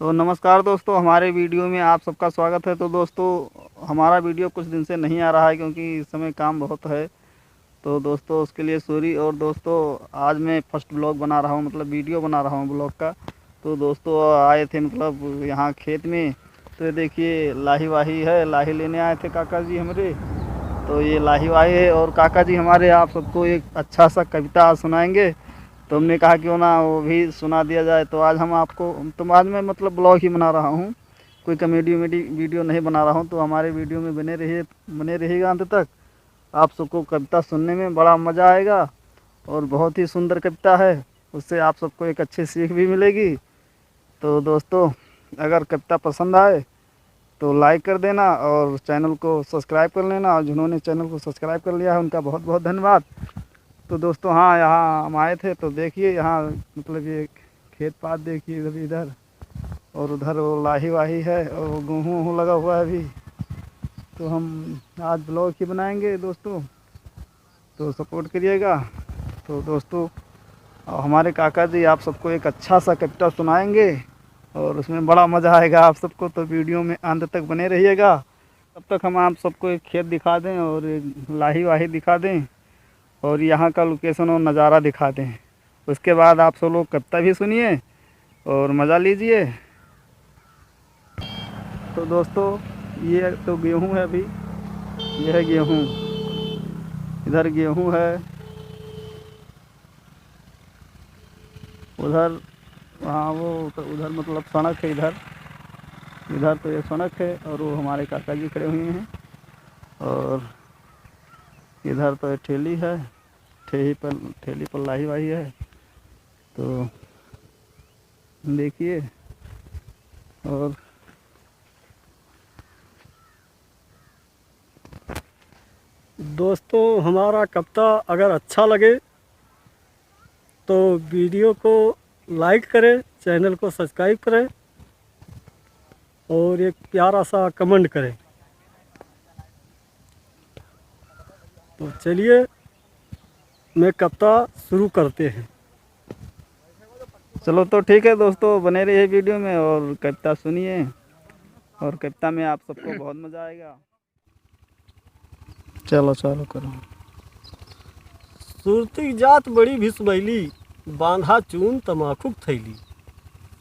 तो नमस्कार दोस्तों, हमारे वीडियो में आप सबका स्वागत है। तो दोस्तों, हमारा वीडियो कुछ दिन से नहीं आ रहा है क्योंकि इस समय काम बहुत है। तो दोस्तों उसके लिए सॉरी। और दोस्तों आज मैं फर्स्ट ब्लॉग बना रहा हूँ, मतलब वीडियो बना रहा हूँ ब्लॉग का। तो दोस्तों आए थे मतलब यहाँ खेत में। तो ये देखिए लाही वाही है, लाही लेने आए थे काका जी हमारे। तो ये लाही वाही है और काका जी हमारे आप सबको एक अच्छा सा कविता सुनाएंगे। तो हमने कहा क्यों ना वो भी सुना दिया जाए। तो आज हम आपको, तो आज मैं मतलब ब्लॉग ही बना रहा हूँ, कोई कॉमेडी वमेडी वीडियो नहीं बना रहा हूँ। तो हमारे वीडियो में बने रहिएगा अंत तक। आप सबको कविता सुनने में बड़ा मज़ा आएगा और बहुत ही सुंदर कविता है। उससे आप सबको एक अच्छी सीख भी मिलेगी। तो दोस्तों अगर कविता पसंद आए तो लाइक कर देना और चैनल को सब्सक्राइब कर लेना। और जिन्होंने चैनल को सब्सक्राइब कर लिया है उनका बहुत बहुत धन्यवाद। तो दोस्तों हाँ, यहाँ हम आए थे तो देखिए यहाँ मतलब ये खेत पात देखिए इधर और उधर वो लाही वाही है और वो गेहूँ वूँ लगा हुआ है अभी। तो हम आज ब्लॉग ही बनाएंगे दोस्तों, तो सपोर्ट करिएगा। तो दोस्तों हमारे काका जी आप सबको एक अच्छा सा कविता सुनाएंगे और उसमें बड़ा मज़ा आएगा आप सबको। तो वीडियो में अंत तक बने रहिएगा। तब तक हम आप सबको एक खेत दिखा दें और एक लाही वाही दिखा दें और यहाँ का लोकेशन और नज़ारा दिखा दें। उसके बाद आप सब लोग कविता भी सुनिए और मज़ा लीजिए। तो दोस्तों ये तो गेहूँ है, अभी ये है गेहूँ, इधर गेहूँ है, उधर वहाँ वो तो उधर मतलब सड़क है, इधर तो ये सड़क है और वो हमारे काका जी खड़े हुए हैं। और इधर तो ये ठेली है, ठेली पर लाही वाही है। तो देखिए और दोस्तों हमारा कविता अगर अच्छा लगे तो वीडियो को लाइक करें, चैनल को सब्सक्राइब करें और एक प्यारा सा कमेंट करें। तो चलिए मैं कविता शुरू करते हैं। चलो तो ठीक है दोस्तों, बने रहिए वीडियो में और कविता सुनिए और कविता में आप सबको बहुत मज़ा आएगा। चलो चालू करो। सुरती जात बड़ी भिसमैली, बांधा चून तमाखुक थैली।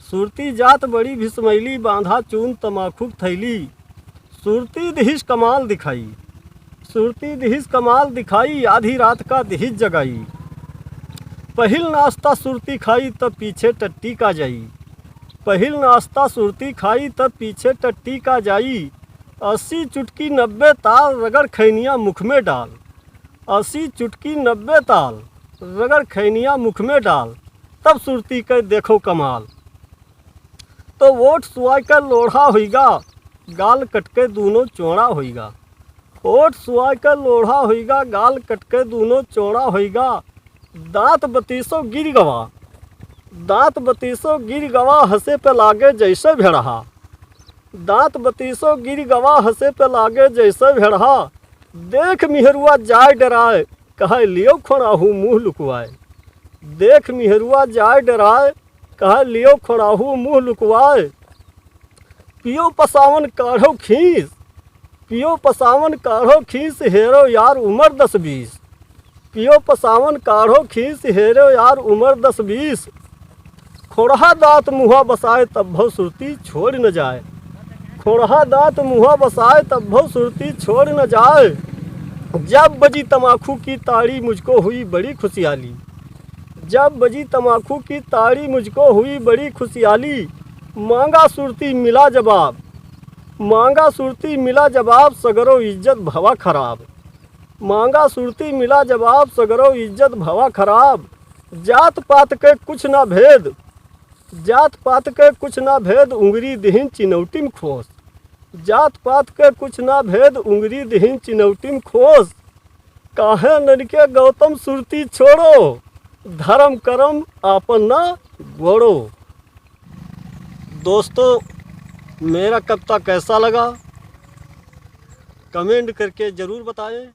सुरती जात बड़ी भिसमैली, बांधा चून तमाखुक थैली। सुरती दिहिस कमाल दिखाई, सुरती दिहिस कमाल दिखाई, आधी रात का दिहिस जगाई। पहिल नाश्ता सुरती खाई तब पीछे टट्टी का जाई। पहिल नाश्ता सुरती खाई तब पीछे टट्टी का जाई। 80 चुटकी 90 ताल, रगड़ खैनिया मुख में डाल। 80 चुटकी 90 ताल, रगड़ खैनिया मुख में डाल। तब सुरती के देखो कमाल। तो वोट सुआई कर लोढ़ा होइगा, गाल कटके दूनों चौड़ा होइगा। वोट सुआई कर लोढ़ा होइगा, गाल कटके दूनों चौड़ा होइगा। दांत बतीसों गिर गवा, दांत बतीसों गिर गवा, हंसे पे लागे जैसे भेड़हा। दांत बतीसों गिर गवा, हंसे पे लागे जैसे भेड़हा। देख मिहरुआ जाय डराए, कहे लियो खोड़ाहू मुँह लुकवाए। देख मिहरुआ जाय डराए, कहे लियो खोड़ाहू मुँह लुकवाए। पियो पसावन काढ़ो खींच, पियो पसावन काढ़ो खींच, हेरो यार उम्र 10-20। पियो पसावन काढ़ो खींच, हेरो यार उम्र 10-20। खोड़हा दांत मुँहा बसाए तब भव सुरती छोड़ न जाए। खोड़हा दांत मुँहा बसाए तब भव सुरती छोड़ न जाए। जब बजी तमाखू की ताड़ी मुझको हुई बड़ी खुशहाली। जब बजी तमाखू की ताड़ी मुझको हुई बड़ी खुशहाली। मांगा सुरती मिला जवाब, मांगा सुरती मिला जवाब, सगरो इज्जत भवा खराब। मांगा सुरती मिला जवाब, सगरो इज्जत भवा खराब। जात पात के कुछ ना भेद, जात पात के कुछ ना भेद, उंगरी दिहिन चिनौटी में खोस। जात पात के कुछ ना भेद, उंगरी दिहिन चिनौटी में खोस। काहे नरके गौतम सुरती छोड़ो, धर्म कर्म आपन ना गोड़ो। दोस्तों मेरा कविता कैसा लगा कमेंट करके ज़रूर बताएं।